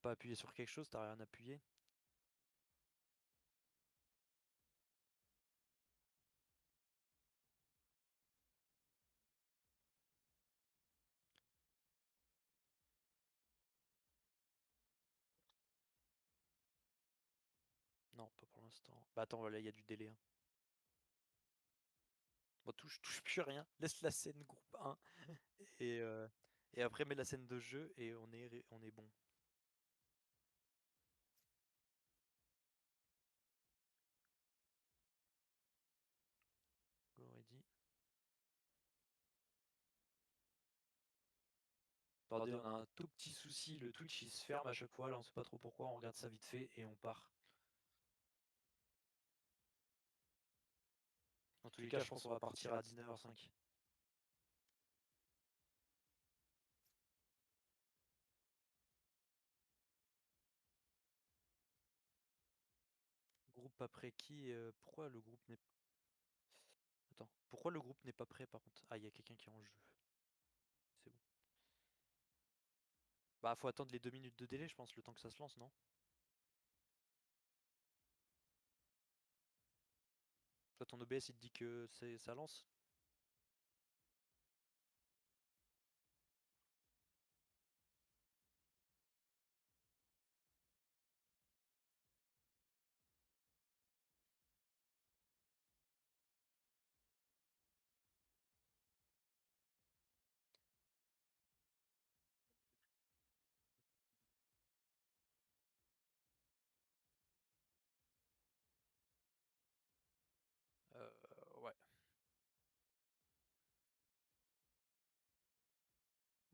pas appuyé sur quelque chose, t'as rien appuyé? Non, pas pour l'instant. Bah attends, voilà, il y a du délai. Hein. Bon, touche plus rien. Laisse la scène groupe 1 et, euh, et après mets la scène de jeu et on est bon. Go ready. Attendez, on a un tout petit souci, le Twitch il se ferme à chaque fois, là on sait pas trop pourquoi, on regarde ça vite fait et on part. Dans tous les cas, je pense qu'on va partir à 19h05. Groupe après qui pourquoi le groupe n'est... Attends, pourquoi le groupe n'est pas prêt par contre? Ah, il y a quelqu'un qui est en jeu. C'est bon. Bah, faut attendre les 2 minutes de délai, je pense, le temps que ça se lance, non? Toi, ton OBS il te dit que ça lance? Ouais.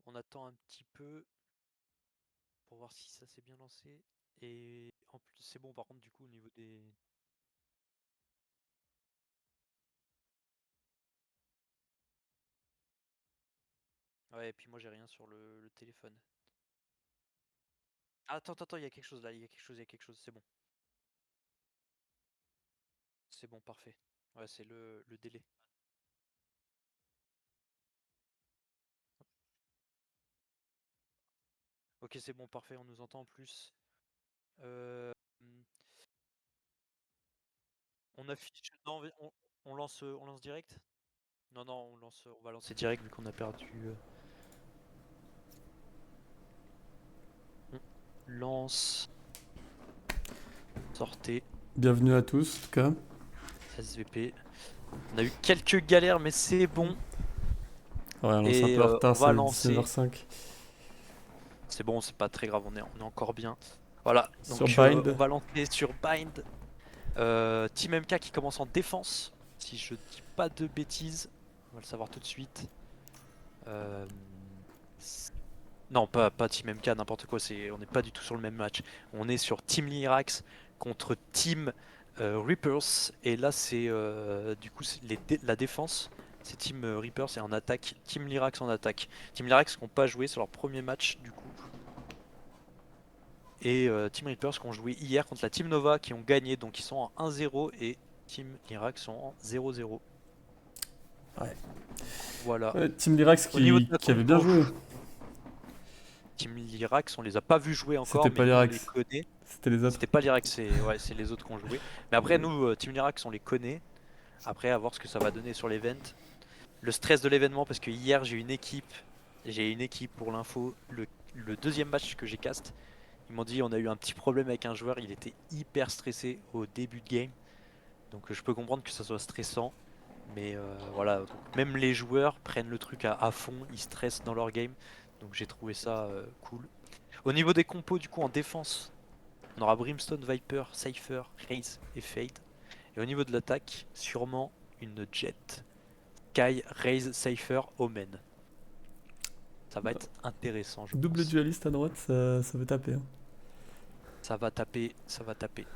On attend un petit peu pour voir si ça s'est bien lancé. Et en plus, c'est bon par contre, du coup, au niveau des. Ouais, et puis moi j'ai rien sur le téléphone. Ah, attends, il y a quelque chose là, il y a quelque chose, c'est bon. C'est bon, parfait. Ouais, c'est le délai. Ok, c'est bon, parfait, on nous entend en plus. Euh, on affiche. Non, on lance direct? Non, non, on va lancer direct vu qu'on a perdu. On lance. Sortez. Bienvenue à tous, en tout cas. SVP. On a eu quelques galères, mais c'est bon. Ouais, on lance un Et peu en retard, on va c'est lancer. 19h05. C'est bon, c'est pas très grave, on est encore bien. Voilà, Sur donc on Bind. va lancer sur Bind. Team MK qui commence en défense, si je dis pas de bêtises. On va le savoir tout de suite. Euh, Non, pas Team MK, n'importe quoi, on n'est pas du tout sur le même match. On est sur Team Lyrax contre Team Reapers. Et là, c'est du coup la défense. C'est Team Reapers et en attaque, Team Lyrax en attaque. Team Lyrax qui n'ont pas joué, c'est leur premier match du coup. Et Team Reapers qui ont joué hier contre la Team Nova qui ont gagné. Donc ils sont en 1-0 et Team Lyrax sont en 0-0. Ouais. Voilà. Team Lyrax Au niveau de la qui avait bien compo, joué. Team Lyrax, on les a pas vus jouer encore, C'était mais pas nous on les Lyrax, connaît. c'était les autres. C'était pas Lyrax, c'est les autres qui ont joué. Mais après, nous, Team Lyrax, on les connaît. Après, à voir ce que ça va donner sur l'event. Le stress de l'événement, parce que hier, j'ai une équipe pour l'info. Le deuxième match que j'ai cast, ils m'ont dit on a eu un petit problème avec un joueur, il était hyper stressé au début de game. Donc je peux comprendre que ça soit stressant. Mais voilà, donc, même les joueurs prennent le truc à fond, ils stressent dans leur game. Donc j'ai trouvé ça cool. Au niveau des compos, du coup, en défense, on aura Brimstone, Viper, Cypher, Raze et Fade. Et au niveau de l'attaque, sûrement une Jet. Kai, Raze, Cypher, Omen. Ça va être intéressant, je Double pense. dualiste à droite, ça veut taper. Hein. Ça va taper, ça va taper.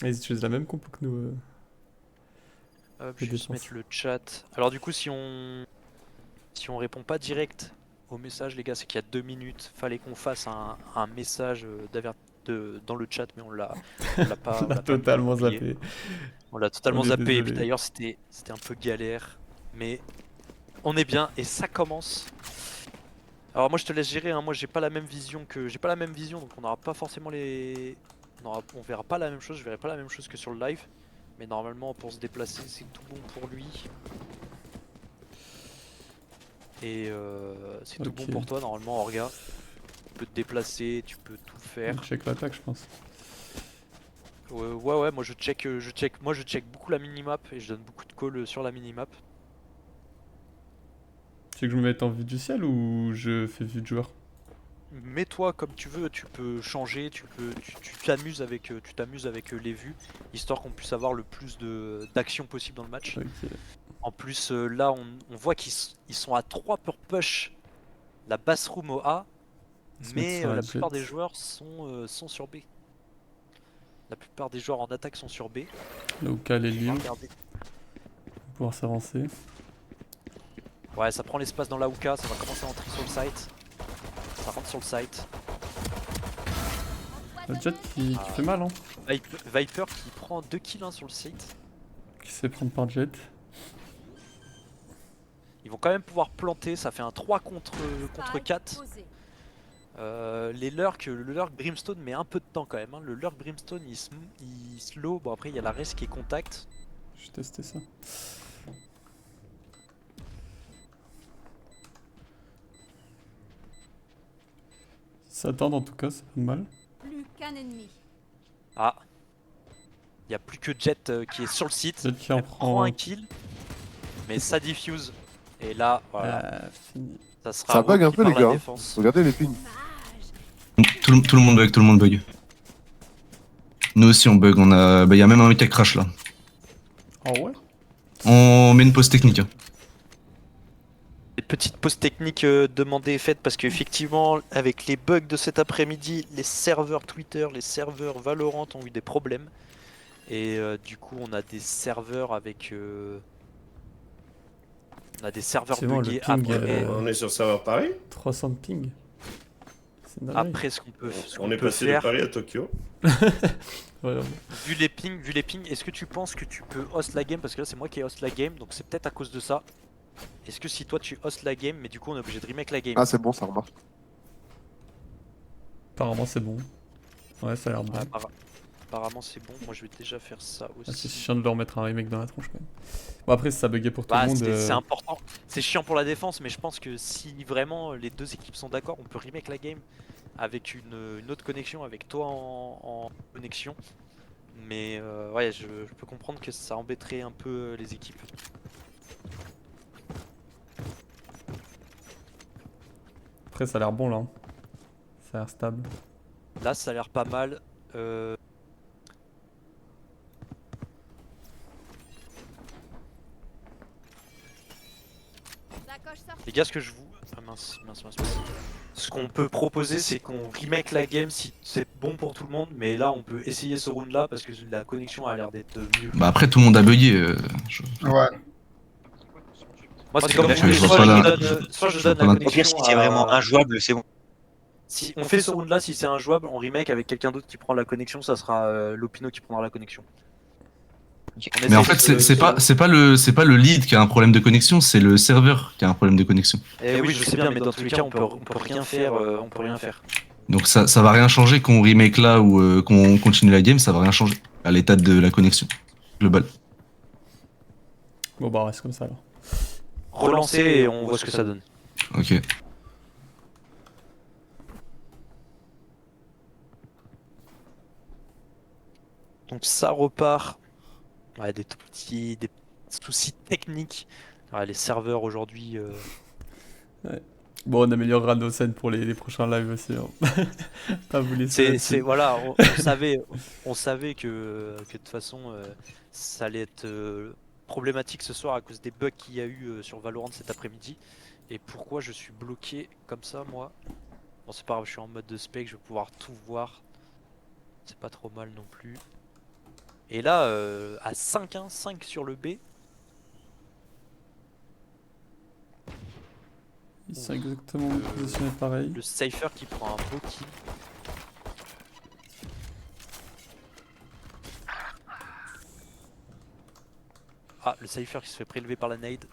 Et ils utilisent la même compo que nous, Hop, les juste défenses. mettre le chat. Alors du coup, si on répond pas direct au message, les gars, c'est qu'il y a 2 minutes. Fallait qu'on fasse un message dans le chat, mais On on l'a l'a pas mis, on l'a totalement oublié. zappé. On l'a On totalement est zappé. Et puis désolé. d'ailleurs, c'était un peu galère. Mais on est bien et ça commence. Alors moi je te laisse gérer, hein. Moi j'ai pas la même vision donc on n'aura pas forcément on verra pas la même chose, je verrai pas la même chose que sur le live. Mais normalement pour se déplacer c'est tout bon pour lui. Et c'est tout bon Ok. pour toi normalement Orga. Tu peux te déplacer, tu peux tout faire. On check l'attaque, je pense. Ouais, moi je check beaucoup la minimap et je donne beaucoup de calls sur la minimap. Tu veux que je me mette en vue du ciel ou je fais vue de joueur? Mets-toi comme tu veux, tu peux changer, tu t'amuses avec les vues, histoire qu'on puisse avoir le plus d'action possible dans le match. Ok. En plus, là, on voit ils sont à 3 pour push la bassroom au A, On se met mais sur la la plupart des jet. joueurs sont sur B. La plupart des joueurs en attaque sont sur B. Là où Cal est On va libre, regarder. pour pouvoir s'avancer. Ouais, ça prend l'espace dans la hookah, ça va commencer à entrer sur le site. Ça rentre sur le site. Le jet qui fait mal, hein. Viper qui prend 2 kills hein, sur le site. Qui se fait prendre par jet. Ils vont quand même pouvoir planter, ça fait un 3 contre 4. Le lurk Brimstone met un peu de temps quand même. Hein. Le lurk Brimstone il slow. Bon, après il y a la res qui est contact. Je vais tester ça. Ça tente en tout cas, c'est pas mal. Plus qu'un ennemi. Ah, il n'y a plus que Jet qui est sur le site. Jet qui en Elle prend un kill, mais ça diffuse. Et là, voilà, Fini. ça sera Ça bug Ro un qui peu, part les la gars. défense. Regardez les pings. Tout le monde bug, tout le monde bug. Nous aussi on bug, y a même un tech crash là. Ah ouais? On met une pause technique. Hein. Une petite pause technique demandée et faite parce qu'effectivement, avec les bugs de cet après-midi, les serveurs Twitter, les serveurs Valorant ont eu des problèmes. Et du coup, on a des serveurs avec. On a des serveurs C'est bon, le buggés ping, après, On est sur serveur Paris. 300 de ping. C'est dingue. après ce qu'on peut, On est passé faire. de Paris à Tokyo. Vraiment. Vu les pings, est-ce que tu penses que tu peux host la game? Parce que là, c'est moi qui ai host la game, donc c'est peut-être à cause de ça. Est-ce que si toi tu host la game, mais du coup on est obligé de remake la game? Ah, c'est bon, ça remarche. Apparemment c'est bon. Ouais, ça a l'air bon. Ouais, apparemment c'est bon, moi je vais déjà faire ça Ah, c'est aussi. chiant de leur mettre un remake dans la tronche quand même. Bon après si ça buguait pour tout Bah, le monde. c'est important, c'est chiant pour la défense, mais je pense que si vraiment les deux équipes sont d'accord, on peut remake la game avec une autre connexion, avec toi en connexion. Mais ouais, je peux comprendre que ça embêterait un peu les équipes. Après ça a l'air bon là. Hein. Ça a l'air stable. Là, ça a l'air pas mal. Les gars, ce que je vous... Ah mince. Ce qu'on peut proposer, c'est qu'on remake la game si c'est bon pour tout le monde. Mais là, on peut essayer ce round là parce que la connexion a l'air d'être mieux. Bah après tout le monde a bugué. Ouais. Moi, c'est comme je vous voulez, vois soit pas je la- donne, soit je je donne vois la pas la- Au pire, si connexion c'est vraiment à... injouable, c'est bon. Si on fait ce round là, si c'est injouable, on remake avec quelqu'un d'autre qui prend la connexion, ça sera Lopino qui prendra la connexion. On Mais en essaye fait de- c'est pas le lead qui a un problème de connexion, c'est le serveur qui a un problème de connexion. Eh oui, je sais bien, mais dans tous les cas, on peut rien faire. On peut rien faire. Donc ça va rien changer qu'on remake là ou qu'on continue la game, ça va rien changer à l'état de la connexion globale. Bon bah reste comme ça alors. Relancer et on voit ce que ça donne. Ok. Donc ça repart. Ouais, des soucis techniques. Ouais, les serveurs aujourd'hui. Bon on améliorera nos scènes pour les prochains lives aussi. Hein. Pas vous laisser là-dessus. Voilà, on savait que de toute façon ça allait être problématique ce soir à cause des bugs qu'il y a eu sur Valorant cet après-midi. Et pourquoi je suis bloqué comme ça moi? Bon c'est pas grave, je suis en mode de spec, je vais pouvoir tout voir. C'est pas trop mal non plus. Et là à 5-1, 5 sur le B. Ils sont exactement positionnés pareil. Le Cypher qui prend un beau kill. Ah, le Cypher qui se fait prélever par la nade.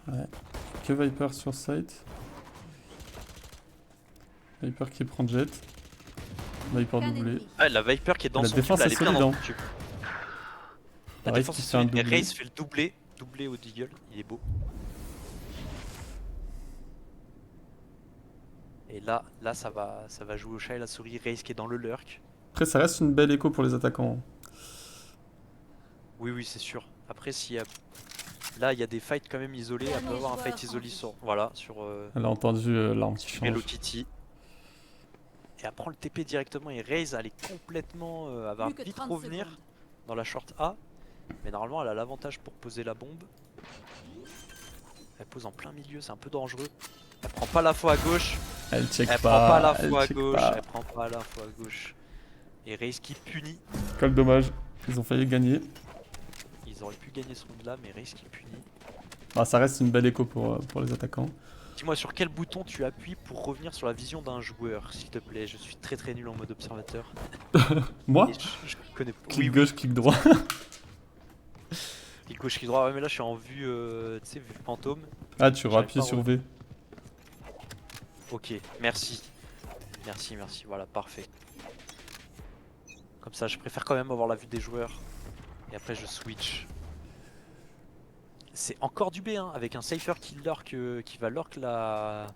Que Viper sur site. Viper qui prend jet. Viper doublé. Ah, la Viper qui est dans La son défense cube, elle est est bien solide, dans hein. son cube. La La Raze défense qui est fait un solide. Et doublé. Raze fait le doublé au Deagle, il est beau. Et là ça va jouer au chat et la souris. Raze qui est dans le lurk. Après, ça reste une belle écho pour les attaquants. Oui, c'est sûr. Après, s'il y a... Là, il y a des fights quand même isolés. Elle peut avoir un fight isolé sur... Voilà, sur Elle a entendu l'arme qui Hello change. Kitty. Et elle prend le TP directement. Et Raze, elle est complètement... elle va Plus que vite 30 revenir secondes. dans la short A. Mais normalement, elle a l'avantage pour poser la bombe. Elle pose en plein milieu, c'est un peu dangereux. Elle prend pas la fois à gauche. Elle check Elle pas. prend pas la elle fois à check gauche. pas. Elle prend pas la fois à gauche. Et Raze qui punit. Quel dommage. Ils ont failli gagner. Ils auraient pu gagner ce round là, mais Raze qui punit. Bah, ça reste une belle écho pour les attaquants. Dis-moi sur quel bouton tu appuies pour revenir sur la vision d'un joueur, s'il te plaît. Je suis très nul en mode observateur. Moi Et je connais pas. Clic gauche, clic droit. Clic gauche, clic droit. Ouais, mais là je suis en vue, tu sais, vue fantôme. Ah, tu J'arrive appuies pas à sur V. Ok, merci. Merci. Voilà, parfait. Comme ça, je préfère quand même avoir la vue des joueurs. Et après, je switch. C'est encore du B, hein, avec un Cypher qui va lurk la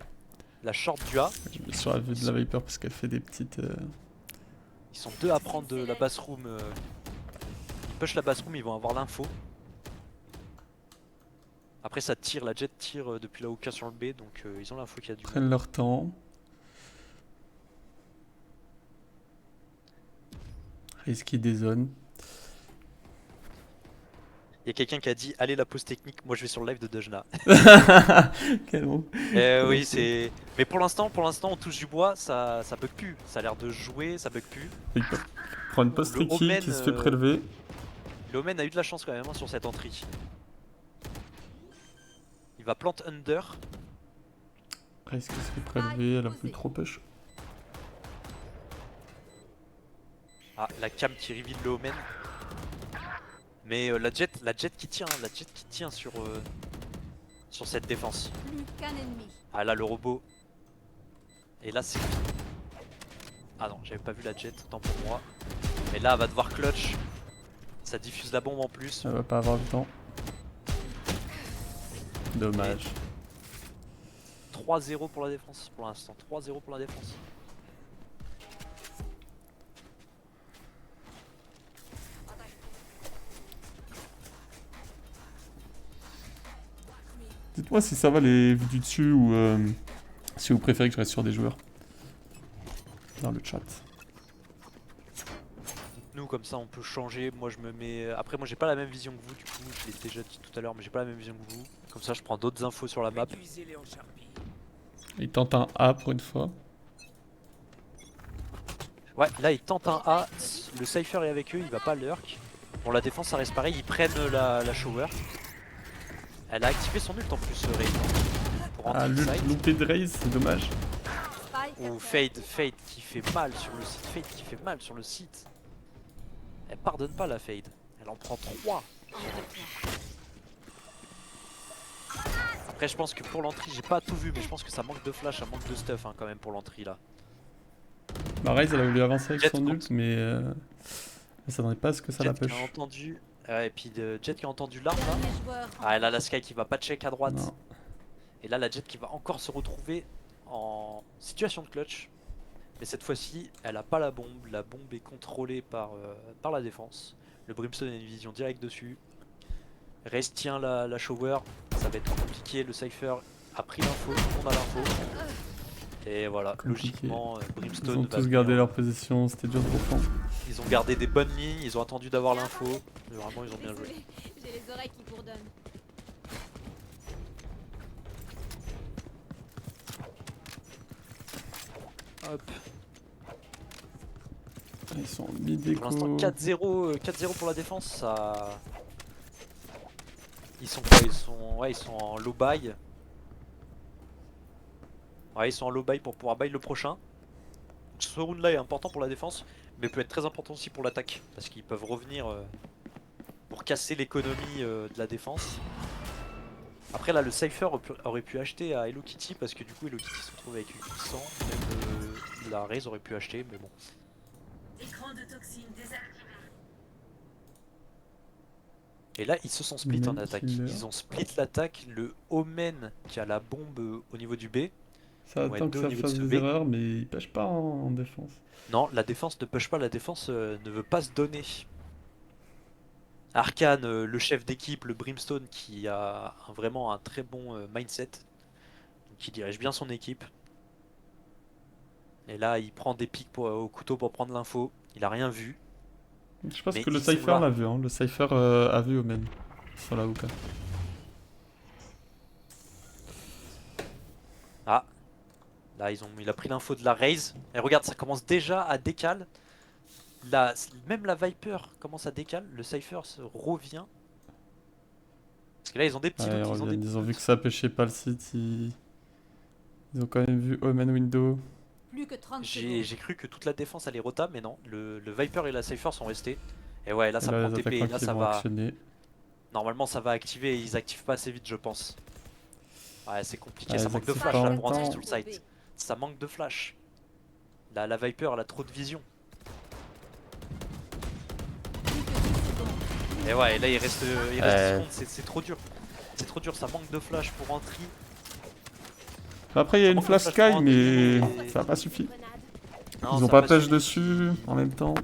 short du A. Je mets sur la vue de la Viper parce qu'elle fait des petites. Ils sont deux à prendre de la bassroom. Ils push la bassroom, ils vont avoir l'info. Après ça tire, la jet tire depuis la hookah sur le B, donc ils ont l'info qu'il y a du Prennent leur temps. Raze qui dézone. Il y a quelqu'un qui a dit allez la pause technique, moi je vais sur le live de Dejna. Quel bon. Oui c'est. Mais pour l'instant on touche du bois, ça bug plus. Ça a l'air de jouer, ça bug plus. Viper prend une post Le tricky Omen, qui se fait prélever. Le Omen a eu de la chance quand même hein, sur cette entrée. Il va plant under. Raze qui se fait prélever, elle a plus trop push. Ah la cam qui reveal le Omen. Mais la jet qui tient sur cette défense. Plus qu'un ennemi. Ah là le robot. Et là c'est... Ah non j'avais pas vu la jet, tant pour moi. Mais là elle va devoir clutch. Ça diffuse la bombe en plus. Elle va pas avoir le temps. Dommage. 3-0 pour la défense pour l'instant. 3-0 pour la défense. Dites-moi si ça va les vues du dessus ou si vous préférez que je reste sur des joueurs. Dans le chat. Nous comme ça on peut changer. Moi je me mets... Après moi j'ai pas la même vision que vous du coup. Je l'ai déjà dit tout à l'heure mais j'ai pas la même vision que vous. Comme ça je prends d'autres infos sur la map. Il tente un A pour une fois. Ouais là ils tentent un A. Le Cypher est avec eux, il va pas lurk. Bon la défense ça reste pareil, ils prennent la shower. Elle a activé son ult en plus Raze. Pour Ah, rentrer inside. loupé de Raze, c'est dommage. Spike Ou Fade qui fait mal sur le site. Fade qui fait mal sur le site. Elle pardonne pas la Fade. Elle en prend 3. Après je pense que pour l'entrée j'ai pas tout vu mais je pense que ça manque de flash, ça manque de stuff hein, quand même pour l'entrée là. Bah Raze elle a voulu avancer avec Jet son compte. ult mais elle s'attendait pas à ce que ça la Jet qui push. a entendu. Et puis Jet qui a entendu l'arme là. dernier joueur. Ah elle a la Sky qui va pas check à droite. Non. Et là la Jet qui va encore se retrouver en situation de clutch. Mais cette fois-ci elle a pas la bombe est contrôlée par la défense. Le Brimstone a une vision directe dessus. Raze tient la shower, ça va être compliqué, le Cypher a pris l'info, tout le monde a l'info. Et voilà, Compliqué. logiquement Ils Brimstone ont va tous gardé venir. leur position, c'était dur de reprendre. Ils ont gardé des bonnes lignes, ils ont attendu d'avoir l'info. Vraiment ils ont bien joué. Désolé, j'ai les oreilles qui bourdonnent. Hop. Ils sont mid Pour l'instant écho. 4-0 pour la défense, ça... Ils sont quoi? Ils sont en low buy. Ouais ils sont en low buy pour pouvoir buy le prochain. Ce round là est important pour la défense, mais peut être très important aussi pour l'attaque. Parce qu'ils peuvent revenir pour casser l'économie de la défense. Après là le Cypher aurait pu acheter à Hello Kitty parce que du coup Hello Kitty se retrouve avec 800, même la Raze aurait pu acheter mais bon. Écran de toxine désactivé. Et là ils se sont split en Même attaque. killer. Ils ont split l'attaque, le Omen qui a la bombe au niveau du B. Ça Ouais, attend que deux au ça niveau de fasse ce des B. erreurs, mais il pêche pas en défense. Non, la défense ne push pas, la défense ne veut pas se donner. Arcane, le chef d'équipe, le Brimstone qui a vraiment un très bon mindset, qui dirige bien son équipe. Et là il prend des pics au couteau pour prendre l'info, il a rien vu. Je pense Mais que le ils sont Cypher là. l'a vu, hein. Le Cypher a vu Omen sur la hookah. Ah, là il a pris l'info de la Raze. Et regarde, ça commence déjà à décaler. Là, même la Viper commence à décaler, le Cypher se revient. Parce que là ils ont des petits Ouais, doutes, ils ils ont des reviennent. petits Ils ont vu doutes. que ça pêchait pas le site. Ils ont quand même vu Omen Window. Plus que 30 secondes. J'ai cru que toute la défense allait rota, mais non, le Viper et la Cypher sont restés. Et ouais, là Et ça là, prend les TP, et attaquants là qui ça vont va. actionner. Normalement ça va activer et ils activent pas assez vite, je pense. Ouais, c'est compliqué, Ouais, ça ils manque de activent flash pas en là même pour entrer temps. sur le site. Ça manque de flash. Là, la Viper elle a trop de vision. Plus que 10 secondes. Et ouais, là il reste 10 Ouais. secondes, c'est trop dur. C'est trop dur, ça manque de flash pour entrer. Après, il y a Ça une manque de flash flash Sky, pour mais entrer. ça n'a pas suffi. Non, Ils ont ça pas a pêche suffi. dessus en même temps.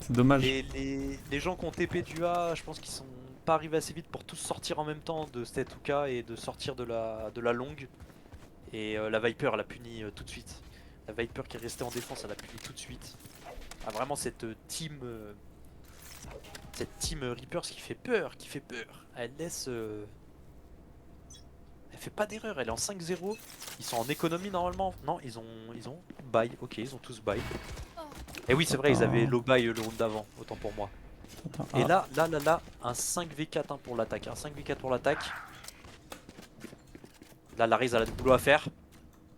C'est dommage. Les gens qui ont TP du A, je pense qu'ils sont pas arrivés assez vite pour tous sortir en même temps de cette Uka et de sortir de la longue. Et la Viper elle a puni tout de suite. La Viper qui est restée en défense elle a puni tout de suite. Ah, vraiment cette team Reapers qui fait peur, Elle laisse elle fait pas d'erreur, elle est en 5-0. Ils sont en économie normalement. Non, ils ont buy. OK, ils ont tous buy. Et oui, c'est vrai, ils avaient low buy le round d'avant, autant pour moi. Attends, Et ah. là, un 5v4 hein, pour l'attaque. Un 5v4 pour l'attaque. Là, la Raze elle a du boulot à faire.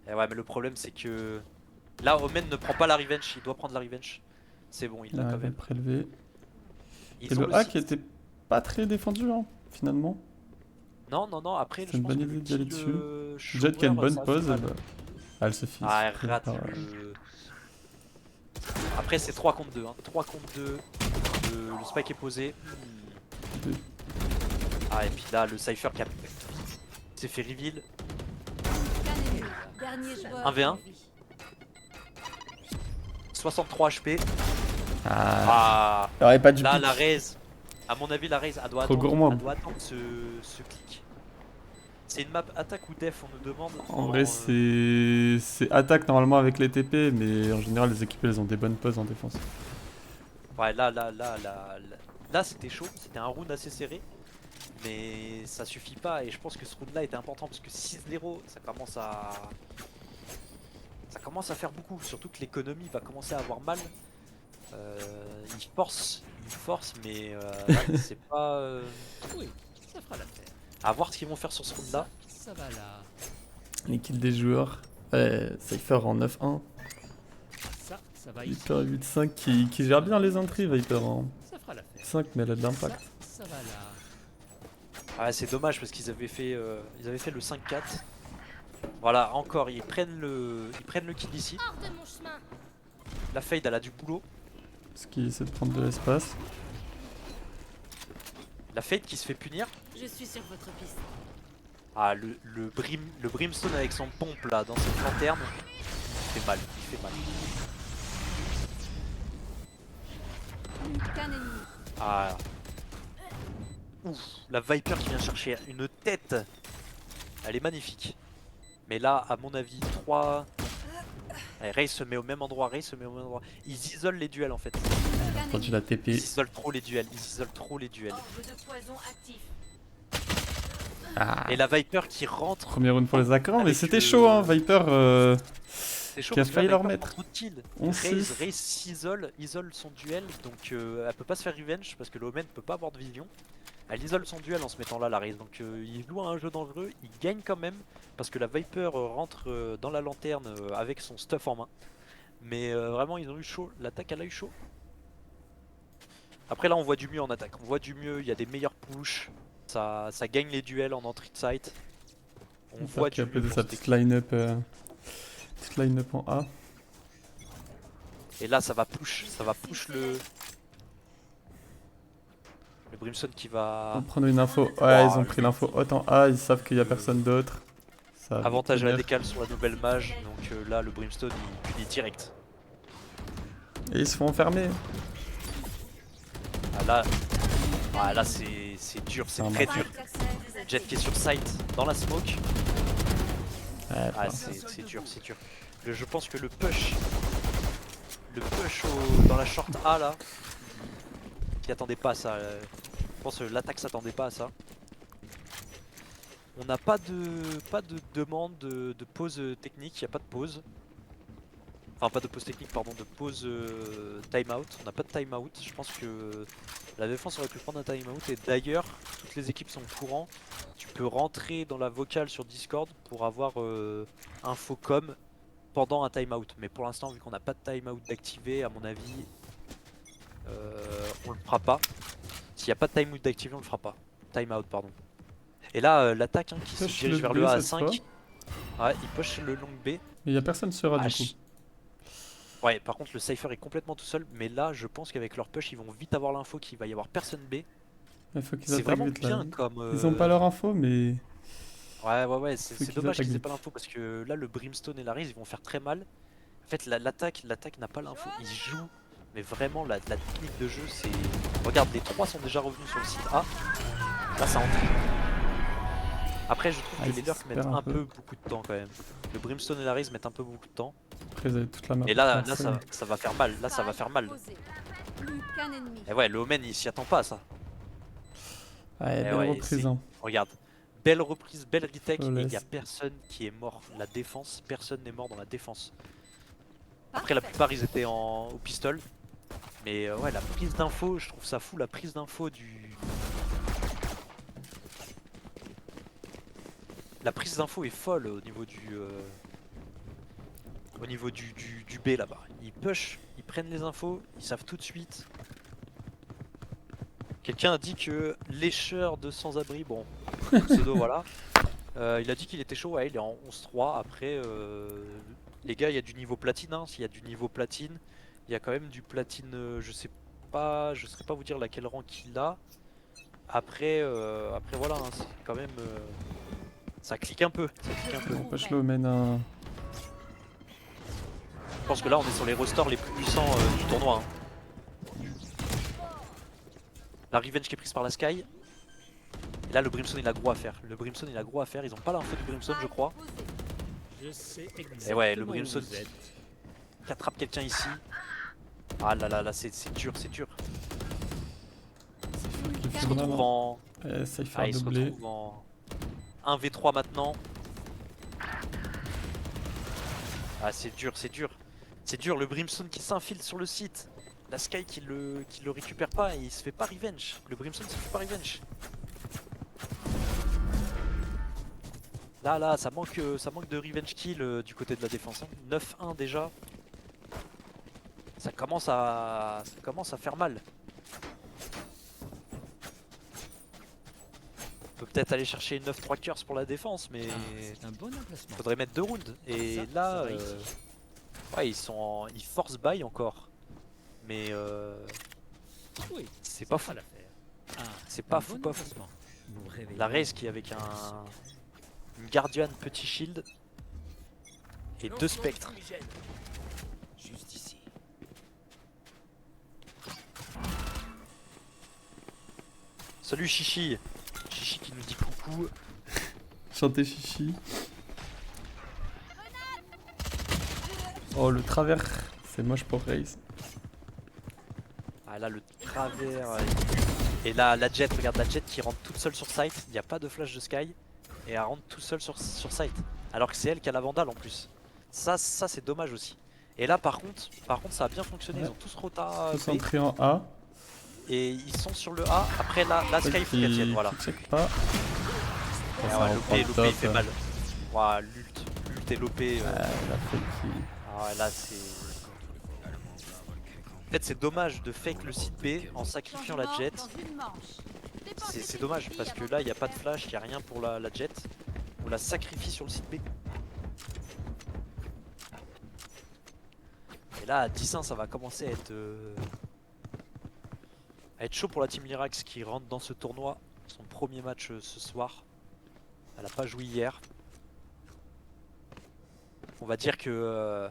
Et ouais, mais le problème c'est que là, Omen ne prend pas la revenge. Il doit prendre la revenge. C'est bon, il l'a Là, quand il va même. le prélever. Ils Et ont le hack site. était pas très défendu, hein, finalement. Non, après, C'est je une pense bonne que idée d'y aller l'ulti dessus. de Jet qui a une Chauvreur, bonne ça pause, fait mal. elle se fixe. Ah, elle rate par, Après, c'est 3 contre 2. Hein. 3 contre 2. Le spike est posé. Deux. Ah, et puis là, le Cypher qui s'est fait reveal. Aucun ennemi. Dernier joueur. 1v1. en vie. 63 HP. Ah, Ah, il aurait pas dû là, pique. la Raze. À mon avis, la Raze, elle doit Trop attendre, gourmand. elle doit attendre ce clic. C'est une map attaque ou def, on nous demande. En Non, vrai, c'est attaque normalement avec les TP, mais en général, les équipes elles ont des bonnes pauses en défense. Ouais, là c'était chaud, c'était un round assez serré. Mais ça suffit pas et je pense que ce round là était important parce que 6-0, ça commence à faire beaucoup. Surtout que l'économie va commencer à avoir mal. Il force, mais là, c'est pas. Oui, ça fera l'affaire. À voir ce qu'ils vont faire sur ce round là. Ça va là. Les kills des joueurs. Cypher en 9-1. Ça va ici. Viper 8-5 qui gère bien les entrées, Viper en Ça fera l'affaire. 5, mais elle a de l'impact. Ça va là. Ah, c'est dommage parce qu'ils avaient fait le 5-4. Voilà, encore, ils prennent le kill ici. Hors de mon chemin. La Fade, elle a du boulot. Ce qui essaie de prendre de l'espace. La Fade qui se fait punir. Je suis sur votre piste. Ah, le Brimstone avec son pompe là dans cette lanterne. Il fait mal, Plus qu'un ennemi. Ah. Ouf, la Viper qui vient chercher une tête. Elle est magnifique. Mais là, à mon avis, 3. Allez, Raze se met au même endroit, Ils isolent les duels en fait. Aucun Quand ennemi. tu l'as TP. Ils isolent trop les duels, Orbe de poison actif. Ah. Et la Viper qui rentre. Premier round pour les attaquants, mais Avec c'était le- chaud, hein. Viper C'est chaud qui a parce que failli la leur Viper mettre. prend trop de kills. 11-6. Raze isole son duel, donc elle peut pas se faire revenge parce que l'Omen peut pas avoir de vision. Elle isole son duel en se mettant là la Raze, donc il joue à un jeu dangereux, il gagne quand même parce que la Viper rentre dans la lanterne avec son stuff en main. Mais vraiment ils ont eu chaud, l'attaque elle a eu chaud. Après là on voit du mieux en attaque, on voit du mieux, il y a des meilleurs push, ça gagne les duels en entrée de site. On voit qui a du posé pour sa cette petite équipe. line-up en A. Et là ça va push le Brimstone qui Ils va vont prendre une info. Ouais, Wow, ils ont pris l'info haute en A, ils savent qu'il y a Le- personne d'autre. Ça va avantage à la tenir. décale sur la nouvelle mage, donc là le Brimstone il punit direct. Et ils se font enfermer. Ah là c'est dur, c'est un très match. dur. Jet qui est sur site dans la smoke. Ouais, Ah enfin, c'est dur, c'est dur. Je pense que le push dans la short A là, qui attendait pas à ça. Je pense que l'attaque s'attendait pas à ça. On n'a pas de demande de pause technique, il n'y a pas de pause. Enfin pas de pause technique pardon, de pause timeout. On n'a pas de timeout. Je pense que la défense aurait pu prendre un timeout et d'ailleurs toutes les équipes sont au courant. Tu peux rentrer dans la vocale sur Discord pour avoir infocom pendant un timeout. Mais pour l'instant vu qu'on n'a pas de timeout d'activer, à mon avis on le fera pas. S'il n'y a pas de timeout d'activer on le fera pas. Timeout pardon. Et là l'attaque qui se Push dirige le vers B le A à cette 5. Ouais il push le long B. Mais il y a personne sur A Ah, du coup. Ouais, par contre le Cypher est complètement tout seul, mais là je pense qu'avec leur push ils vont vite avoir l'info qu'il va y avoir personne B. Il faut qu'ils C'est attaquent vraiment vite là. bien comme... Ils ont pas leur info, mais Ouais, Faut c'est qu'ils dommage attaquent qu'ils aient vite. pas l'info parce que là le Brimstone et la Raze ils vont faire très mal. En fait l'attaque n'a pas l'info, ils jouent, mais vraiment la technique de jeu c'est... Regarde, les 3 sont déjà revenus sur le site A, là ça entre. Après je trouve Ah, que ils les lurks mettent espèrent un un peu. peu beaucoup de temps quand même. Le Brimstone et la Raze mettent un peu beaucoup de temps. après ils avaient toute la map. Et là pour lancer. ça va faire mal, là ça va faire mal. Posé. Plus qu'un ennemi. Et ouais, le Omen il s'y attend pas à ça. Ouais, belle ouais, reprise. c'est- Hein. Regarde, belle reprise, belle retake, et il Flawless. n'y a personne qui est mort. La défense, personne n'est mort dans la défense. Après, la plupart ils étaient au pistol. Mais ouais, la prise d'info, je trouve ça fou, la prise d'info du. La prise d'info est folle au niveau du. Au niveau du B là-bas. Ils push, ils prennent les infos, ils savent tout de suite. Quelqu'un a dit que lécheur de sans-abri, bon, pseudo voilà. Il a dit qu'il était chaud, ouais, il est en 11-3. Après, les gars, il y a du niveau platine. Hein. S'il y a du niveau platine, il y a quand même du platine. Je sais pas, je saurais pas vous dire laquelle rang qu'il a. Après voilà, hein, c'est quand même. Ça clique un peu. Ça clique un peu. Push le mène un. Je pense que là, on est sur les rostores les plus puissants du tournoi. Hein. La revenge qui est prise par la Sky. Et là, le Brimstone il a gros à faire. Le Brimstone il a gros à faire. Ils ont pas l'info du Brimstone, je crois. Je sais exactement Et ouais, le où Brimstone vous êtes. qui attrape quelqu'un ici. Ah là, c'est dur, c'est dur. Qui Il fait se mal, retrouve hein. en. Ouais, ça il fait Ah, il se doubler. retrouve en 1v3 maintenant. Ah, c'est dur, c'est dur. C'est dur, le Brimstone qui s'infile sur le site. La Sky qui le récupère pas et il se fait pas revenge. Le Brimstone se fait pas revenge. Là, ça manque de revenge kill du côté de la défense. Hein. 9-1 déjà. Ça commence à faire mal. On peut peut-être aller une 9-3 curse pour la défense, mais Ah, c'est un bon emplacement. faudrait mettre 2 rounds. Et Ça, là, ça va ici. ouais, ils force buy encore. Mais Oui, c'est pas fou. l'affaire. Ah, C'est pas un fou, bon pas fou. emplacement. Vous réveillez. La Raze qui est avec une Guardian petit shield et 2 spectres. Juste ici. Salut Chichi. Chichi qui nous dit coucou. Chanter chichi. Oh le travers, c'est moche pour Raze. Ah là le travers. Et là la Jet, regarde la Jet qui rentre toute seule sur site. Il n'y a pas de flash de Sky. Et elle rentre toute seule sur site. Alors que c'est elle qui a la vandale en plus. Ça c'est dommage aussi. Et là par contre ça a bien fonctionné. Ils ont tous rota Tous B. entrés en A. Et ils sont sur le A. Après la Sky il faut qu'elle tienne, voilà. Qui check pas. Et Ça ouais, reprend l'OP le il fait top. mal. Ouah, l'ult et l'OP. La fake qui. Ah ouais, là c'est. En fait c'est dommage de fake le site B en sacrifiant la Jet. C'est dommage parce que là il n'y a pas de flash, il n'y a rien pour la Jet. On la sacrifie sur le site B. Et là, à 10-1, ça va commencer à être chaud pour la Team Lyrax qui rentre dans ce tournoi. Son premier match ce soir. Elle a pas joué hier. On va dire que...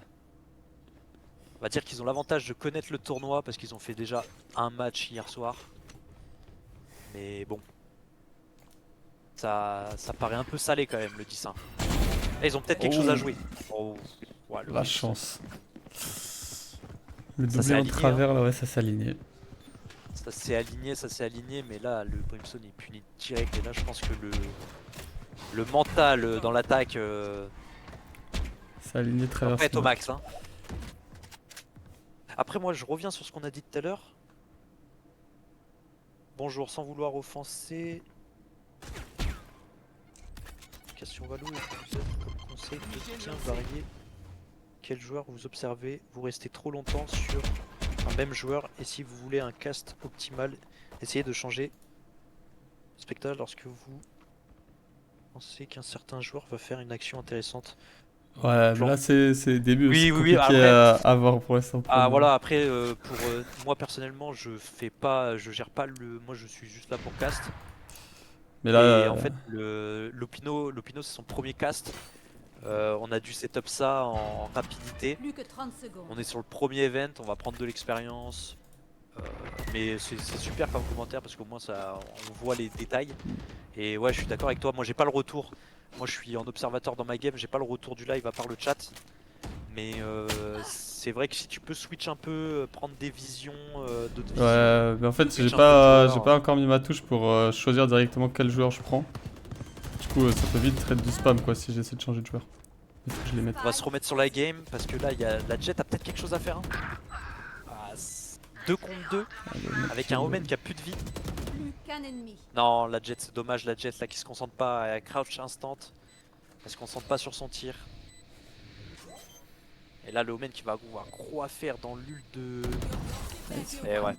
on va dire qu'ils ont l'avantage de connaître le tournoi parce qu'ils ont fait déjà un match hier soir. Mais bon. Ça paraît un peu salé quand même le 10-1. Et ils ont peut-être quelque chose à jouer. Oh. Ouais, La chance. Le Ça s'est doublé en aligné, travers, là, ouais, ça s'est aligné. Ça s'est aligné, mais là le Brimstone est puni direct. Et là je pense que le mental dans l'attaque C'est aligné va travers. pas être au max. Hein. Après moi je reviens sur ce qu'on a dit tout à l'heure. Bonjour, sans vouloir offenser. Question Valo, comme conseil quotidien varié. Quel joueur vous observez? Vous restez trop longtemps sur un même joueur et si vous voulez un cast optimal, essayez de changer le spectacle lorsque vous pensez qu'un certain joueur va faire une action intéressante. Ouais, mais là c'est le début, Oui, c'est oui, oui, compliqué après- à voir pour l'instant. Ah voilà, après pour moi personnellement je gère pas moi je suis juste là pour cast. Mais là, Et en fait l'Opino c'est son premier cast. On a dû setup ça en rapidité. Plus que 30 secondes. On est sur le premier event, on va prendre de l'expérience. Mais c'est super comme commentaire parce qu'au moins ça, on voit les détails. Et ouais, je suis d'accord avec toi. Moi, j'ai pas le retour. Moi, je suis en observateur dans ma game. J'ai pas le retour du live à part le chat. Mais c'est vrai que si tu peux switch un peu, prendre des visions d'autres visions. ouais, mais en fait, Switch j'ai un pas, peu de j'ai joueur. pas encore mis ma touche pour choisir directement quel joueur je prends. Du coup, ça peut vite être du spam quoi si j'essaie de changer de joueur. Il faut que je les mette. On va se remettre sur la game parce que là, il y a la Jet a peut-être quelque chose à faire. Hein. Ah, 2 contre 2 Allez, avec un Omen qui a plus de vie. Plus qu'un ennemi. Non, la Jet, c'est dommage, la Jet là qui se concentre pas à crouch instant. Elle se concentre pas sur son tir. Et là, le Omen qui va avoir gros à faire dans l'ult de. Et ouais.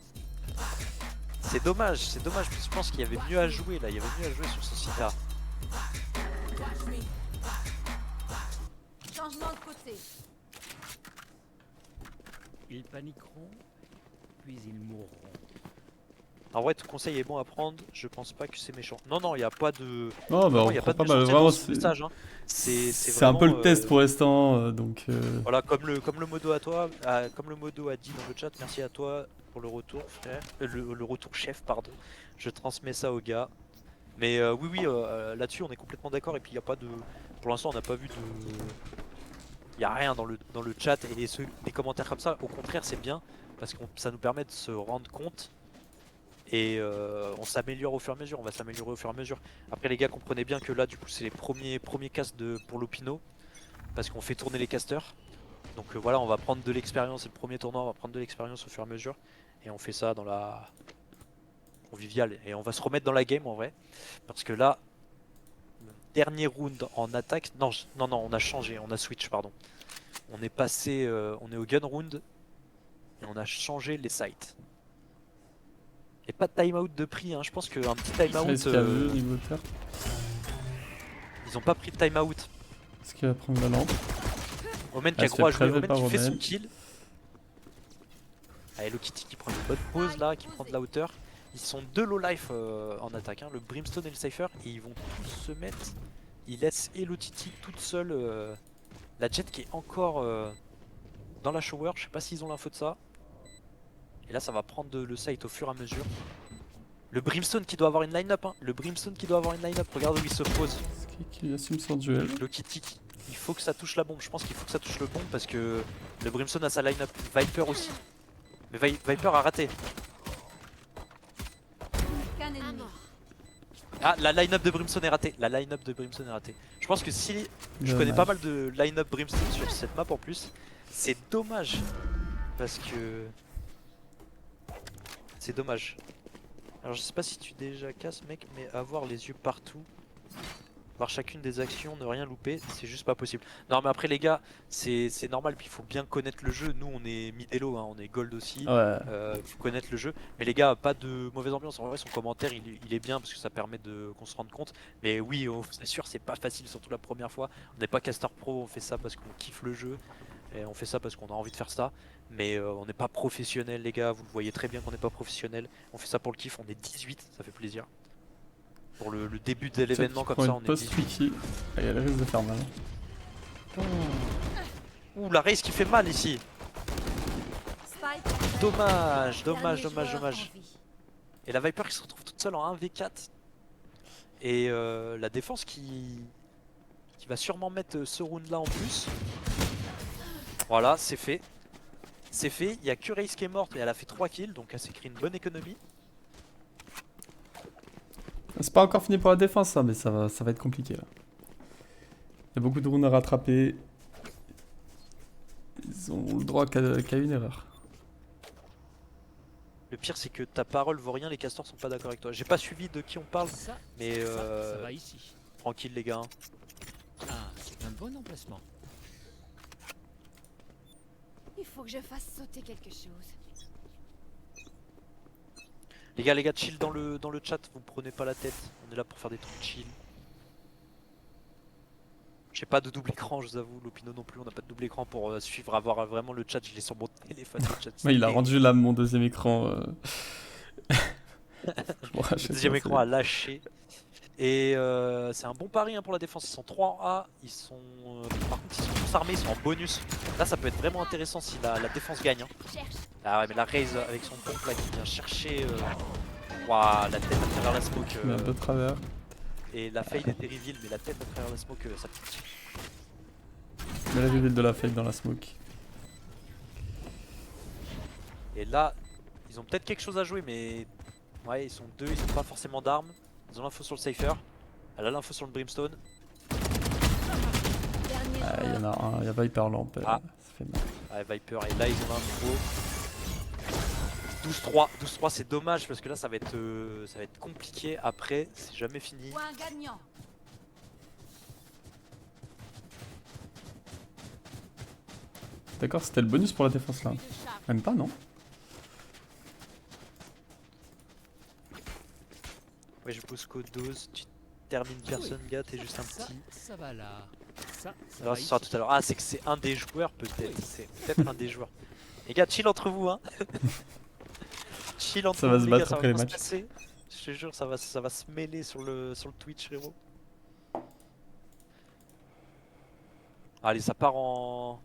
C'est dommage, parce que je pense qu'il y avait mieux à jouer là, il y avait mieux à jouer sur ce site là. Changement de côté. Ils paniqueront, puis ils mourront. En vrai, tout conseil est bon à prendre, je pense pas que c'est méchant. Non, non, il n'y a pas de. Non, bah Vraiment, on y a prend pas pas de mal. méchanceté Vraiment, dans ce message. Hein. c'est un peu le vraiment, test pour l'instant, donc. Voilà, comme le modo à toi, comme le modo a dit dans le chat, merci à toi pour le retour, frère. Le retour chef, pardon. Je transmets ça aux gars. Mais oui, là-dessus, on est complètement d'accord. Et puis, il n'y a pas de. Pour l'instant, on n'a pas vu de. Il n'y a rien dans le chat et les commentaires comme ça. Au contraire, c'est bien parce que ça nous permet de se rendre compte. Et on s'améliore au fur et à mesure, on va s'améliorer au fur et à mesure. Après les gars, comprenez bien que là du coup c'est les premiers casts pour l'Opino. Parce qu'on fait tourner les casters. Donc voilà, on va prendre de l'expérience, c'est le premier tournoi, on va prendre de l'expérience au fur et à mesure. Et on fait ça dans la conviviale. Et on va se remettre dans la game en vrai. Parce que là, dernier round en attaque, non, on a changé, on a switch pardon. On est passé, on est au gun round. Et on a changé les sites. Et pas de timeout de prix, hein. Je pense qu'un petit timeout. Est-ce qu'il y a vu niveau terre? Ils ont pas pris de timeout. Est-ce qu'il va prendre la lampe? Omen qui a se gros à fait jouer, prélever Omen qui par fait son Omen. kill. Allez, Lokiti qui prend une bonne pause là, qui prend de la hauteur. Ils sont deux low life en attaque, hein, le Brimstone et le Cypher, et ils vont tous se mettre. Ils laissent et Lokiti toute seule. La Jet qui est encore dans la shower, je sais pas s'ils ont l'info de ça. Et là ça va prendre le site au fur et à mesure. Le Brimstone qui doit avoir une line-up, hein. Le Brimstone qui doit avoir une line-up, regarde où il se pose. Est-ce qu'il assume son duel? Lokiti, il faut que ça touche la bombe, je pense qu'il faut que ça touche le bombe parce que le Brimstone a sa line-up. Viper aussi. Mais Viper a raté. Qu'un ennemi. Ah, la line-up de Brimstone est ratée. La line-up de Brimstone est ratée. Je pense que si je connais pas mal de line-up Brimstone sur cette map en plus, c'est dommage. Parce que c'est dommage. Alors je sais pas si tu déjà casses mec, mais avoir les yeux partout. voir chacune des actions, ne rien louper, c'est juste pas possible. Non mais après les gars, c'est normal, puis il faut bien connaître le jeu. Nous on est mid-elo, hein, on est gold aussi, Ouais. faut connaître le jeu. Mais les gars, pas de mauvaise ambiance, en vrai son commentaire il est bien parce que ça permet de qu'on se rende compte. Mais oui, on vous assure, c'est pas facile, surtout la première fois. On n'est pas caster pro, on fait ça parce qu'on kiffe le jeu. Et on fait ça parce qu'on a envie de faire ça. Mais on n'est pas professionnel les gars, vous le voyez très bien qu'on n'est pas professionnel. On fait ça pour le kiff, on est 18, ça fait plaisir. Pour le début de Chat l'événement qui comme prend ça, une on est post 18. wiki. Ah, elle risque de faire mal. Ouh, la race qui fait mal ici. Spike. Dommage, Dernier dommage, dommage, joueur dommage. en vie. Et la Viper qui se retrouve toute seule en 1v4. Et la défense qui va sûrement mettre ce round là en plus. Voilà, c'est fait. C'est fait, il y a que Race qui est morte et elle a fait 3 kills, donc elle s'est créé une bonne économie. C'est pas encore fini pour la défense, ça, mais ça va être compliqué là. Il y a beaucoup de rounds à rattraper. Ils ont le droit qu'à une erreur. Le pire c'est que ta parole vaut rien, les castors sont pas d'accord avec toi. J'ai pas suivi de qui on parle, Ça, mais ça va ici. tranquille les gars. Ah, c'est un bon emplacement. Il faut que je fasse sauter quelque chose. Les gars, chill dans le chat, vous prenez pas la tête. On est là pour faire des trucs chill. J'ai pas de double écran, je vous avoue. Lopino non plus, on n'a pas de double écran pour suivre, avoir vraiment le chat. Je l'ai sur mon téléphone. Le chat, Ouais, il a c'est rendu là mon deuxième écran. le deuxième écran a lâché. Et c'est un bon pari hein, pour la défense. Ils sont 3 en A. Ils sont, par contre, ils sont tous armés, ils sont en bonus. Là, ça peut être vraiment intéressant si la défense gagne. Hein. Ah ouais, mais la Raze avec son pompe là qui vient chercher ouah, la tête à travers la smoke. Mais un peu de travers. Et la fade était reveal, mais la tête à travers la smoke, ça pique. Mais la reveal de la fake dans la smoke. Et là, ils ont peut-être quelque chose à jouer, mais ouais, ils sont deux, ils ont pas forcément d'armes. Ils ont l'info sur le Cypher. Elle a l'info sur le Brimstone. Dernier Ah, il y en joueur. a un, il y a Viper Lamp. Ah. Ça fait mal. Ouais, Viper, et là ils ont l'info. 12-3, 12-3 c'est dommage parce que là ça va être compliqué après, c'est jamais fini. Point gagnant. D'accord, c'était le bonus pour la défense là. Plus de charge. Même pas, non? Ouais, je pose code 12, tu termines personne gars, t'es juste un Ça, petit. ça va là. Ça Alors, va ce sera ici. tout à l'heure. Ah, c'est que c'est un des joueurs peut-être, c'est peut-être un des joueurs. Les gars, chill entre vous hein. Chill entre Ça va vous se les gars, battre ça va après les bien se matchs. passer. Je te jure, ça va se mêler sur le Twitch frérot. Allez, ça part en...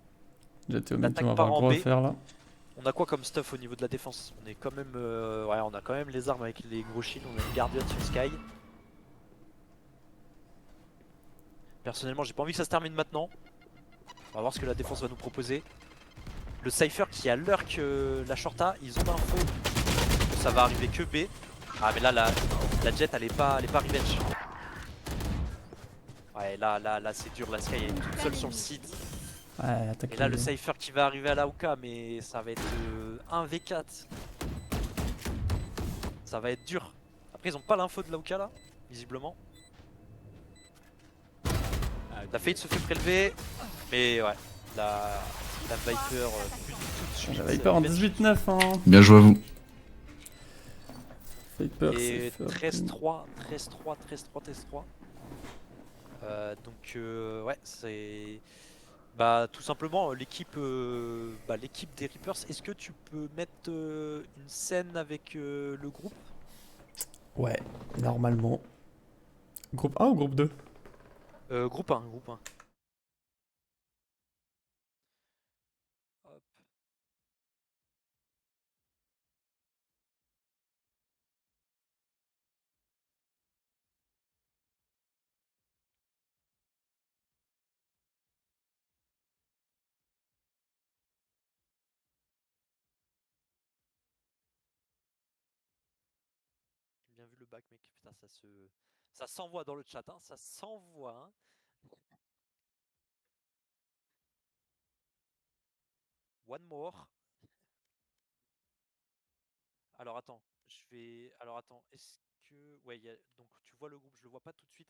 Déjà, Théo, tu L'attaque vas avoir part en gros à B. faire là. On a quoi comme stuff au niveau de la défense? On est quand même... ouais, on a quand même les armes avec les gros shields, on a une Guardian sur Sky. Personnellement, j'ai pas envie que ça se termine maintenant. On va voir ce que la défense va nous proposer. Le Cypher qui a l'heure que la Shorta, ils ont l'info que ça va arriver que B. Ah mais là, la Jet elle est pas revenge. Ouais, là c'est dur, la Sky elle est toute seule sur le site. Ouais, attaque. Et là le Cypher qui va arriver à la Hoka, mais ça va être 1v4. Ça va être dur. Après ils ont pas l'info de la Hoka là, visiblement. La Fate se fait prélever, mais ouais, la Viper plus du tout de suite. La Viper en 18-9 hein. Bien joué à vous. Viper, Et c'est 13-3, 13-3, 13-3, 13-3. Donc ouais, c'est... Bah tout simplement l'équipe l'équipe des Reapers, est-ce que tu peux mettre une scène avec le groupe? Ouais, normalement. Groupe 1 ou groupe 2? Groupe 1, groupe 1. Hop. Bien vu le bac mec, putain ça s'envoie dans le chat, hein, ça s'envoie. Hein. One more. Alors attends, je vais... Alors attends, est-ce que... Ouais, donc tu vois le groupe, je le vois pas tout de suite.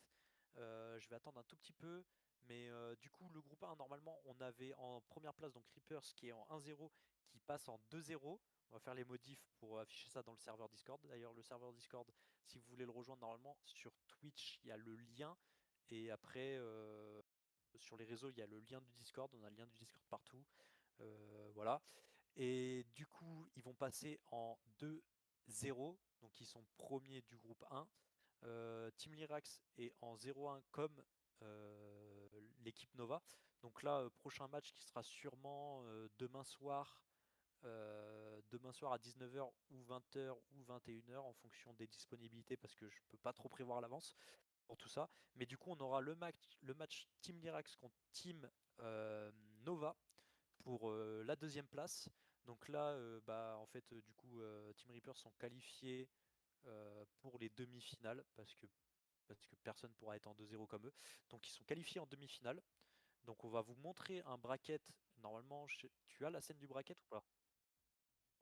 Je vais attendre un tout petit peu. Mais du coup, le groupe 1, normalement, on avait en première place donc Reapers qui est en 1-0, qui passe en 2-0. On va faire les modifs pour afficher ça dans le serveur Discord. D'ailleurs, le serveur Discord, si vous voulez le rejoindre normalement, sur Twitch, il y a le lien. Et après, sur les réseaux, il y a le lien du Discord. On a le lien du Discord partout. Voilà. Et du coup, ils vont passer en 2-0. Donc, ils sont premiers du groupe 1. Team Lyrax est en 0-1 comme l'équipe Nova. Donc là, prochain match qui sera sûrement demain soir à 19h ou 20h ou 21h en fonction des disponibilités parce que je peux pas trop prévoir à l'avance pour tout ça. Mais du coup, on aura le match Team Lyrax contre Team Nova pour la deuxième place. Donc là, bah, en fait, du coup, Team Reapers sont qualifiés pour les demi-finales parce que personne pourra être en 2-0 comme eux. Donc ils sont qualifiés en demi-finale. Donc on va vous montrer un bracket. Normalement, tu as la scène du bracket ou pas?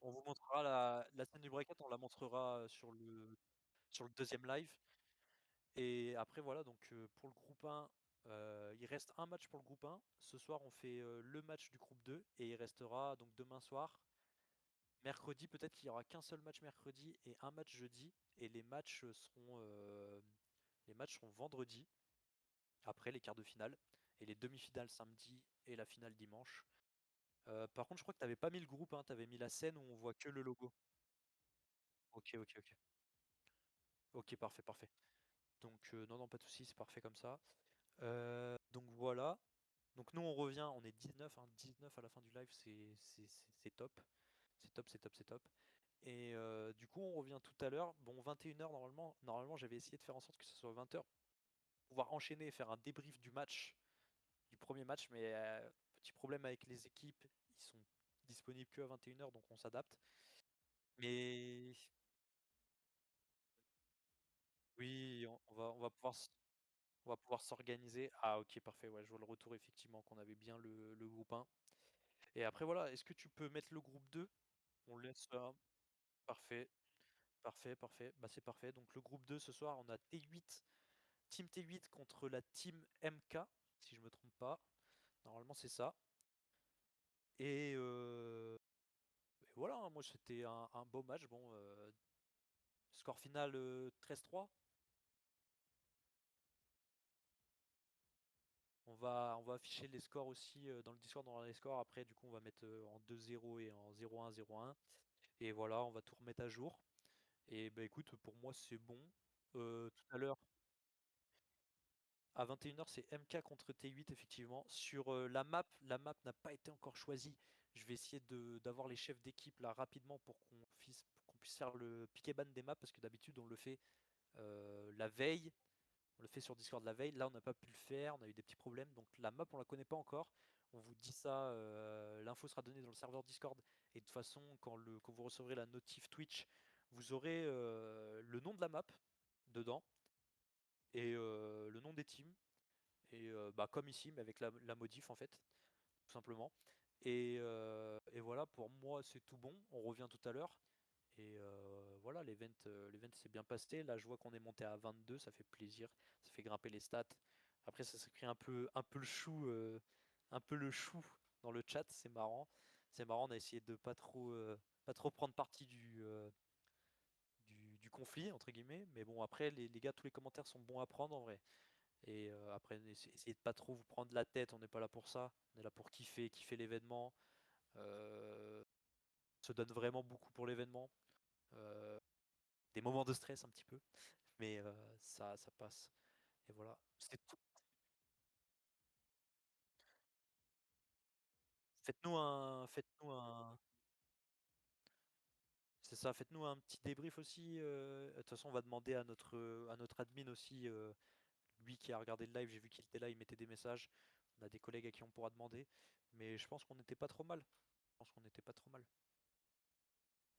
On vous montrera la scène du bracket, on la montrera sur le deuxième live. Et après voilà, donc pour le groupe 1, il reste un match pour le groupe 1. Ce soir on fait le match du groupe 2 et il restera donc demain soir. Mercredi, peut-être qu'il y aura qu'un seul match mercredi et un match jeudi. Et les matchs seront vendredi. Après les quarts de finale et les demi-finales samedi et la finale dimanche. Par contre, je crois que t'avais pas mis le groupe, hein, t'avais mis la scène où on voit que le logo. Ok, ok, ok. Ok, parfait, parfait. Donc, non, non, pas de soucis, c'est parfait comme ça. Donc voilà. Donc nous, on revient, on est 19, hein, 19 à la fin du live, c'est top. C'est top, c'est top, c'est top. Et du coup, on revient tout à l'heure. Bon, 21h normalement, j'avais essayé de faire en sorte que ce soit 20h. Pouvoir enchaîner et faire un débrief du premier match, mais petit problème avec les équipes, ils sont disponibles que à 21h, donc on s'adapte. Mais oui, on va pouvoir s'organiser. Ah ok, parfait, ouais, je vois le retour effectivement qu'on avait bien le groupe 1. Et après voilà, est-ce que tu peux mettre le groupe 2? On laisse parfait, parfait, parfait. Bah c'est parfait. Donc le groupe 2 ce soir, on a T8, Team T8 contre la Team MK, si je me trompe pas. Normalement c'est ça. Et, et voilà, hein, moi c'était un beau match. Bon, score final 13-3. On va afficher les scores aussi dans le Discord, dans les scores. Après, du coup, on va mettre en 2-0 et en 0-1, 0-1. Et voilà, on va tout remettre à jour. Et bah écoute, pour moi, c'est bon. Tout à l'heure, à 21h, c'est MK contre T8, effectivement. Sur la map n'a pas été encore choisie. Je vais essayer d'avoir les chefs d'équipe là rapidement pour qu'on puisse faire le pick ban des maps, parce que d'habitude, on le fait la veille. On le fait sur Discord la veille. Là, on n'a pas pu le faire. On a eu des petits problèmes. Donc, la map, on la connaît pas encore. On vous dit ça. L'info sera donnée dans le serveur Discord. Et de toute façon, quand vous recevrez la notif Twitch, vous aurez le nom de la map dedans et le nom des teams. Et bah, comme ici, mais avec la modif en fait, tout simplement. Et voilà, pour moi, c'est tout bon. On revient tout à l'heure. Et voilà, l'event s'est bien passé. Là, je vois qu'on est monté à 22, ça fait plaisir, ça fait grimper les stats. Après, ça s'est créé un peu le chou dans le chat, c'est marrant. C'est marrant, on a essayé de pas trop prendre parti du conflit, entre guillemets. Mais bon, après, les gars, tous les commentaires sont bons à prendre en vrai. Et après, essayez de pas trop vous prendre la tête, on n'est pas là pour ça. On est là pour kiffer l'événement. On se donne vraiment beaucoup pour l'événement. Euh, des moments de stress un petit peu, mais ça passe. Et voilà. C'est tout. Faites-nous un, c'est ça. Faites-nous un petit débrief aussi. De toute façon, on va demander à notre admin aussi, lui qui a regardé le live. J'ai vu qu'il était là, il mettait des messages. On a des collègues à qui on pourra demander, mais je pense qu'on n'était pas trop mal. Je pense qu'on n'était pas trop mal.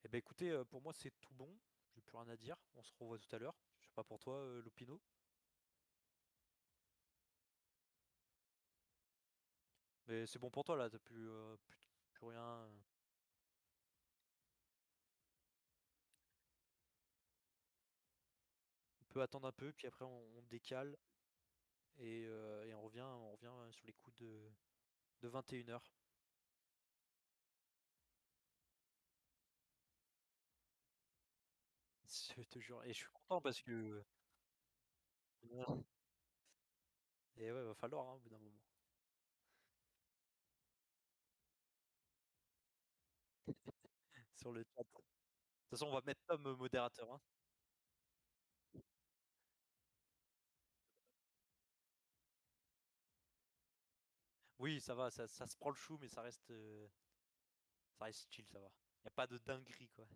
Eh ben écoutez, pour moi c'est tout bon. J'ai plus rien à dire. On se revoit tout à l'heure. Je sais pas pour toi, Lopino. Mais c'est bon pour toi là. T'as plus rien. On peut attendre un peu, puis après on décale. Et on revient sur les coups de 21h. Je te jure. Et je suis content parce que. Et ouais, va falloir hein, au bout d'un moment. Sur le chat. De toute façon, on va mettre Tom modérateur. Hein. Oui, ça va, ça se prend le chou, mais ça reste chill, ça va. Y a pas de dinguerie, quoi.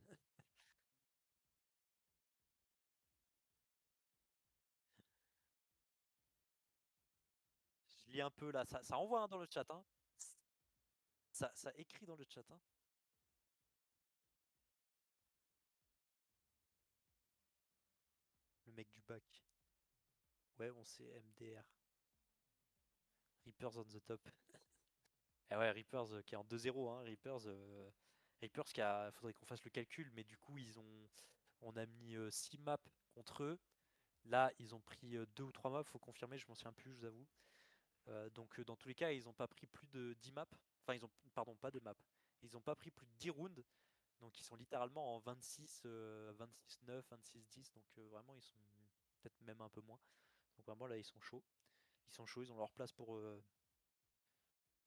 Je lis un peu là, ça envoie hein, dans le chat. Hein. Ça écrit dans le chat. Hein. Le mec du bac. Ouais, on sait MDR. Reapers on the top. Eh ouais, Reapers qui est en 2-0. Hein. Reapers faudrait qu'on fasse le calcul, mais du coup, on a mis 6 maps contre eux. Là, ils ont pris 2 ou 3 maps, faut confirmer, je m'en souviens plus, je vous avoue. Donc, dans tous les cas, ils ont pas pris plus de 10 maps. Enfin, pardon, pas de maps. Ils ont pas pris plus de 10 rounds. Donc, ils sont littéralement en 26, 26-9, 26-10. Donc, vraiment, ils sont peut-être même un peu moins. Donc, vraiment, là, ils sont chauds. Ils sont chauds, ils ont leur place pour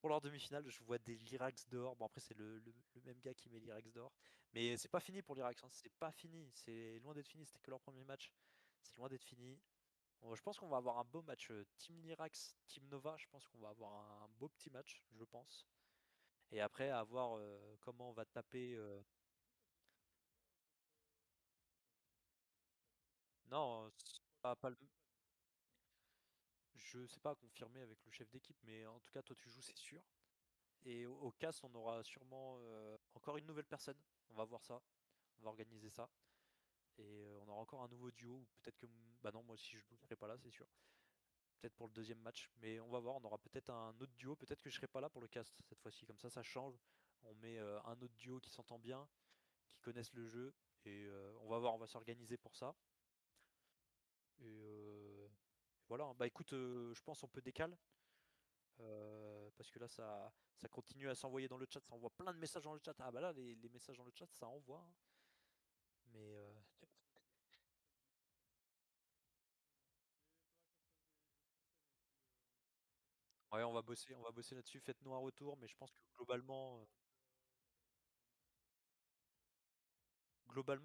leur demi-finale. Je vois des Lyrax dehors. Bon, après, c'est le même gars qui met Lyrax dehors. Mais c'est pas fini pour Lyrax. Hein. C'est pas fini. C'est loin d'être fini. C'était que leur premier match. C'est loin d'être fini. Bon, je pense qu'on va avoir un beau match Team Lyrax, Team Nova. Je pense qu'on va avoir un beau petit match, je pense. Et après, à voir comment on va taper. Non, c'est pas je sais pas confirmer avec le chef d'équipe, mais en tout cas, toi tu joues, c'est sûr. Et au cast, on aura sûrement encore une nouvelle personne. On va voir ça. On va organiser ça. Et on aura encore un nouveau duo. Ou peut-être que. Bah non, moi si je ne serai pas là, c'est sûr. Peut-être pour le deuxième match. Mais on va voir. On aura peut-être un autre duo. Peut-être que je serai pas là pour le cast cette fois-ci. Comme ça change. On met un autre duo qui s'entend bien, qui connaissent le jeu. Et on va voir. On va s'organiser pour ça. Et voilà. Hein. Bah écoute, je pense on peut décaler. Parce que là, ça continue à s'envoyer dans le chat. Ça envoie plein de messages dans le chat. Ah bah là, les messages dans le chat, ça envoie. Hein. Mais ouais, on va bosser là-dessus. Faites-nous un retour, mais je pense que globalement,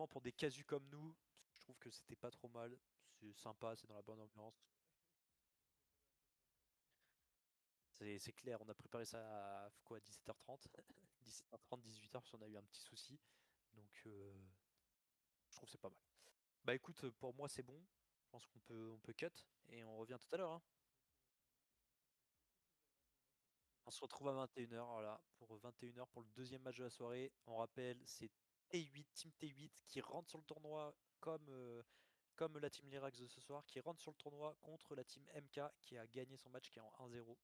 pour des casus comme nous, je trouve que c'était pas trop mal. C'est sympa, c'est dans la bonne ambiance. C'est clair, on a préparé ça à quoi, 17h30? 17h30, 18h, parce qu'on a eu un petit souci. Donc, je trouve que c'est pas mal. Bah écoute, pour moi, c'est bon. Je pense qu'on peut cut et on revient tout à l'heure. Hein. On se retrouve à 21h, voilà, pour 21h pour le deuxième match de la soirée. On rappelle, c'est T8, Team T8 qui rentre sur le tournoi comme la Team Lyrax de ce soir, qui rentre sur le tournoi contre la Team MK qui a gagné son match qui est en 1-0.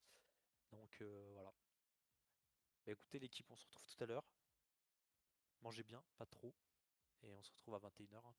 Donc voilà. Bah, écoutez l'équipe, on se retrouve tout à l'heure. Mangez bien, pas trop. Et on se retrouve à 21h.